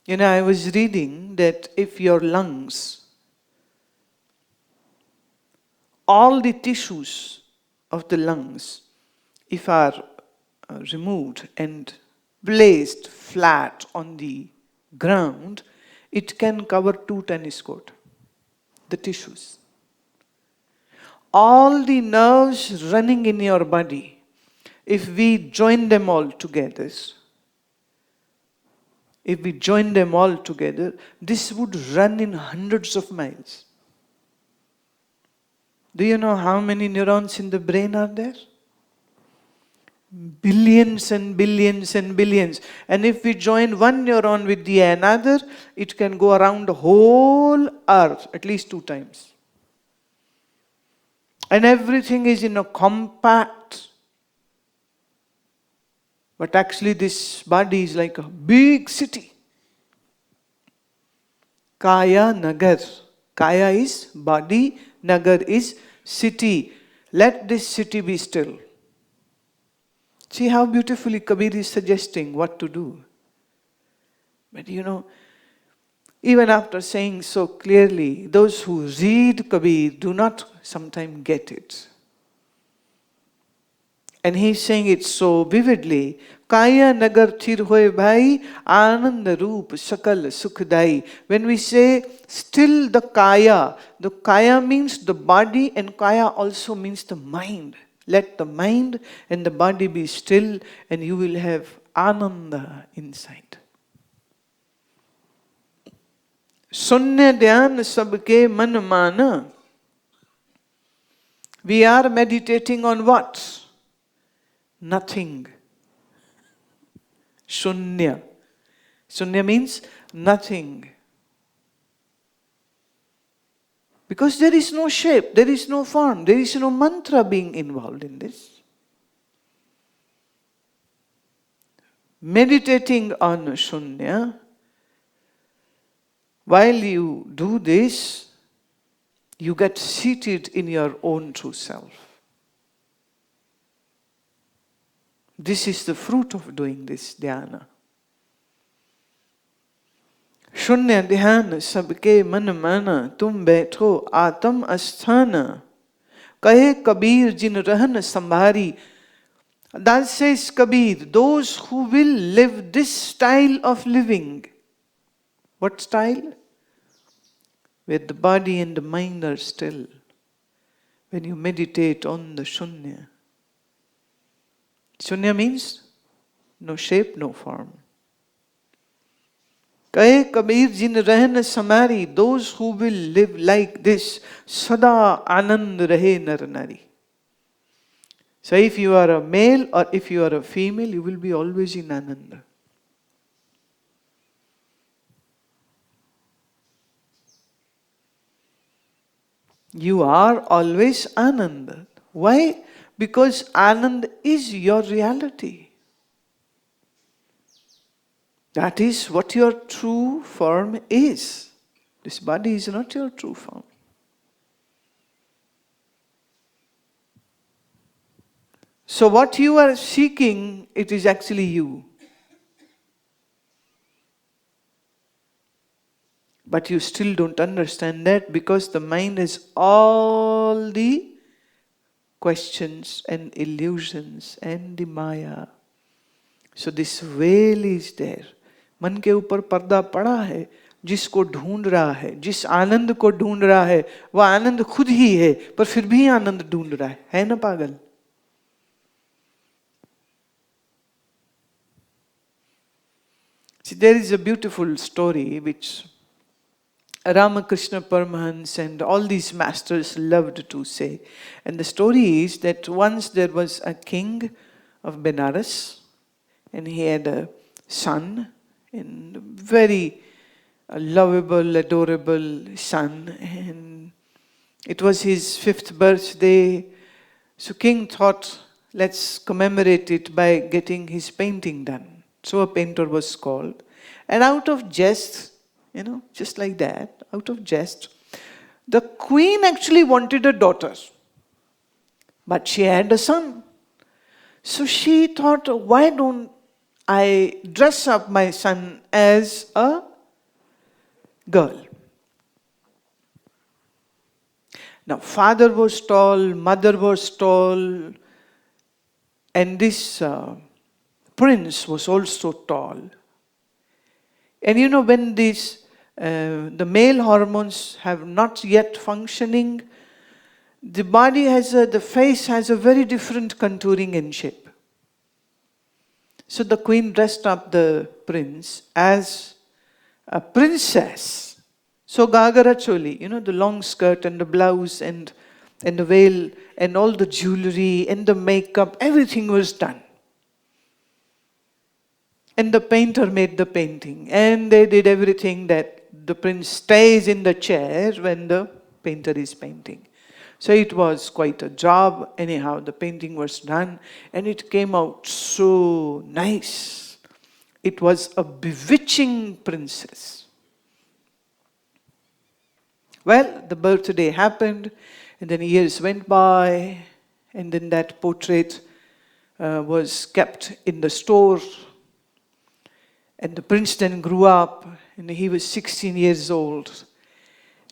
I was reading that if your lungs, all the tissues of the lungs, if are removed and placed flat on the ground, it can cover 2 tennis courts, the tissues. All the nerves running in your body, if we join them all together, this would run in hundreds of miles. Do you know how many neurons in the brain are there? Billions and billions and billions. And if we join one neuron with the another, it can go around the whole earth at least 2 times. And everything is in a compact. But actually this body is like a big city. Kaya Nagar. Kaya is body, Nagar is city. Let this city be still. See how beautifully Kabir is suggesting what to do. But even after saying so clearly, those who read Kabir do not sometimes get it. And he's saying it so vividly. Kaya nagar thir hoye bhai, anand roop sakal sukhdai. When we say still the kaya means the body, and kaya also means the mind. Let the mind and the body be still, and you will have ananda inside. Sunya dhyan sabke man mana. We are meditating on what? Nothing. Shunya. Shunya means nothing. Because there is no shape, there is no form, there is no mantra being involved in this. Meditating on Shunya, while you do this, you get seated in your own true self. This is the fruit of doing this dhyana. Shunya dhyan sabke man mana, tum baitho atam asthana. Kahe Kabir jin rahan sambhari. That says Kabir, those who will live this style of living. What style? Where the body and the mind are still. When you meditate on the Shunya. Shunya means no shape, no form. Kahe Kabir jin rahan samari, those who will live like this, sada anand rahe nar nari. So if you are a male or if you are a female, you will be always in ananda. You are always ananda. Why? Because Anand is your reality. That is what your true form is. This body is not your true form. So what you are seeking, it is actually you. But you still don't understand that because the mind has all the questions and illusions and the Maya. So this veil is there. मन के ऊपर पर्दा पड़ा है, जिसको ढूंढ रहा है, जिस आनंद को ढूंढ रहा है, वह आनंद खुद ही है, पर फिर भी आनंद ढूंढ रहा है ना पागल? See, there is a beautiful story which Ramakrishna Paramahansa and all these masters loved to say. And the story is that once there was a king of Benares, and he had a son, and very lovable, adorable son, and it was his 5th birthday. So king thought, let's commemorate it by getting his painting done. So a painter was called, and out of jest, just like that, out of jest, the queen actually wanted a daughter, but she had a son. So she thought, why don't I dress up my son as a girl. Now, father was tall, mother was tall, and this prince was also tall. And when the male hormones have not yet functioning, the face has a very different contouring and shape. So the queen dressed up the prince as a princess. So Gagara choli, the long skirt and the blouse and the veil and all the jewelry and the makeup, everything was done. And the painter made the painting. And they did everything that the prince stays in the chair when the painter is painting. So it was quite a job. Anyhow, the painting was done and it came out so nice. It was a bewitching princess. Well, the birthday happened, and then years went by, and then that portrait was kept in the store. And the prince then grew up, and he was 16 years old.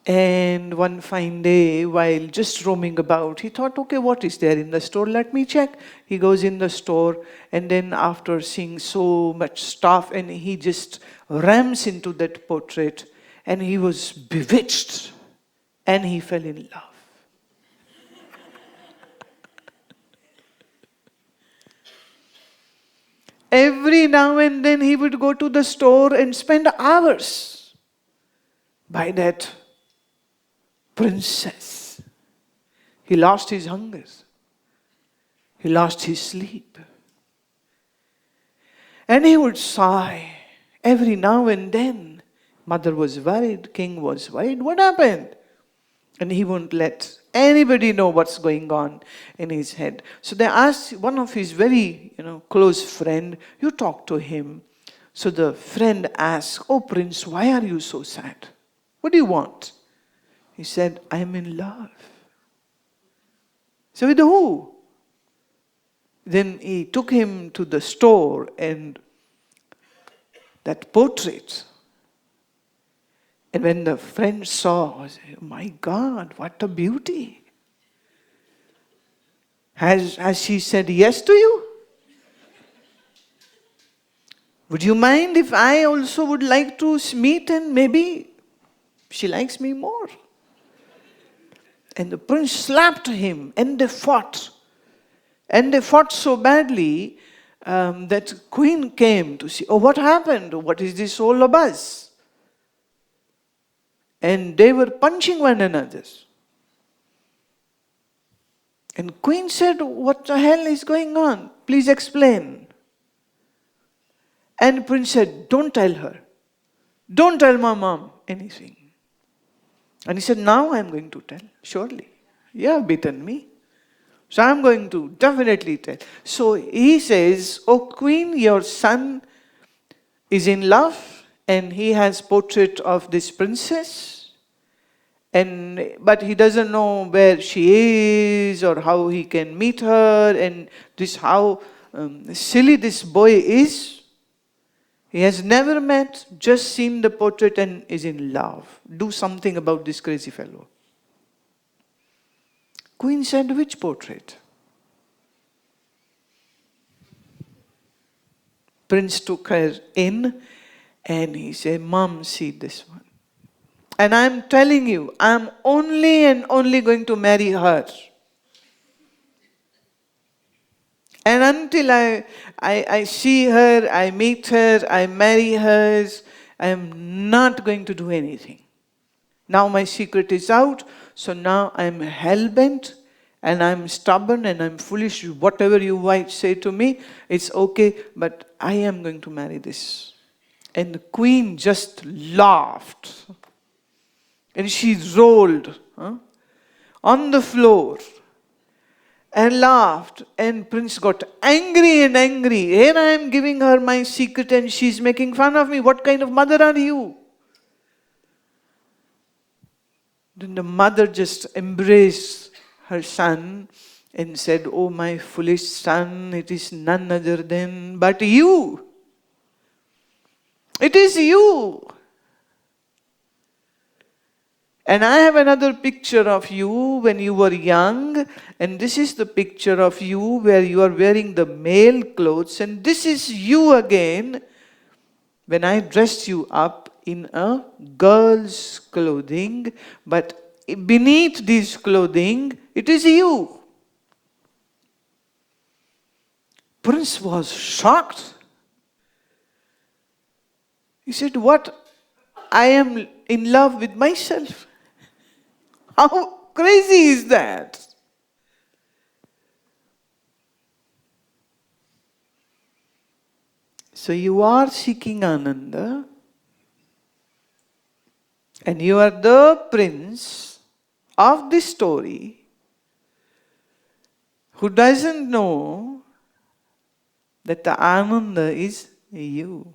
And one fine day, while just roaming about, he thought, okay, what is there in the store? Let me check. He goes in the store, and then after seeing so much stuff, and he just rams into that portrait, and he was bewitched. And he fell in love. Every now and then he would go to the store and spend hours by that princess. He lost his hunger. He lost his sleep. And he would sigh every now and then. Mother was worried, king was worried. What happened? And he won't let anybody know what's going on in his head. So they asked one of his very, close friend, you talk to him. So the friend asked, oh prince, why are you so sad? What do you want? He said, I am in love. So with who? Then he took him to the store and that portrait. And when the friend saw, I said, my God, what a beauty. Has she said yes to you? Would you mind if I also would like to meet and maybe she likes me more? And the prince slapped him and they fought. And they fought so badly that queen came to see, oh, what happened? What is this all a buzz? And they were punching one another. And queen said, what the hell is going on? Please explain. And prince said, don't tell her. Don't tell my mom anything. And he said, now I'm going to tell, surely. You have beaten me. So I'm going to definitely tell. So he says, oh queen, your son is in love. And he has portrait of this princess, but he doesn't know where she is or how he can meet her, and how silly this boy is. He has never met, just seen the portrait and is in love. Do something about this crazy fellow. Queen said, which portrait? Prince took her in. And he said, Mom, see this one. And I'm telling you, I'm only and only going to marry her. And until I see her, I meet her, I marry her, I am not going to do anything. Now my secret is out, so now I'm hell-bent and I'm stubborn and I'm foolish. Whatever you might say to me, it's okay, but I am going to marry this. And the queen just laughed. And she rolled on the floor and laughed. And prince got angry and angry. Here I am giving her my secret and she's making fun of me. What kind of mother are you? Then the mother just embraced her son and said, oh my foolish son, it is none other than but you. It is you. And I have another picture of you when you were young, and this is the picture of you where you are wearing the male clothes, and this is you again when I dressed you up in a girl's clothing, but beneath this clothing, it is you. Prince was shocked. He said, "What? I am in love with myself. How crazy is that?" So you are seeking Ananda, and you are the prince of this story who doesn't know that the Ananda is you.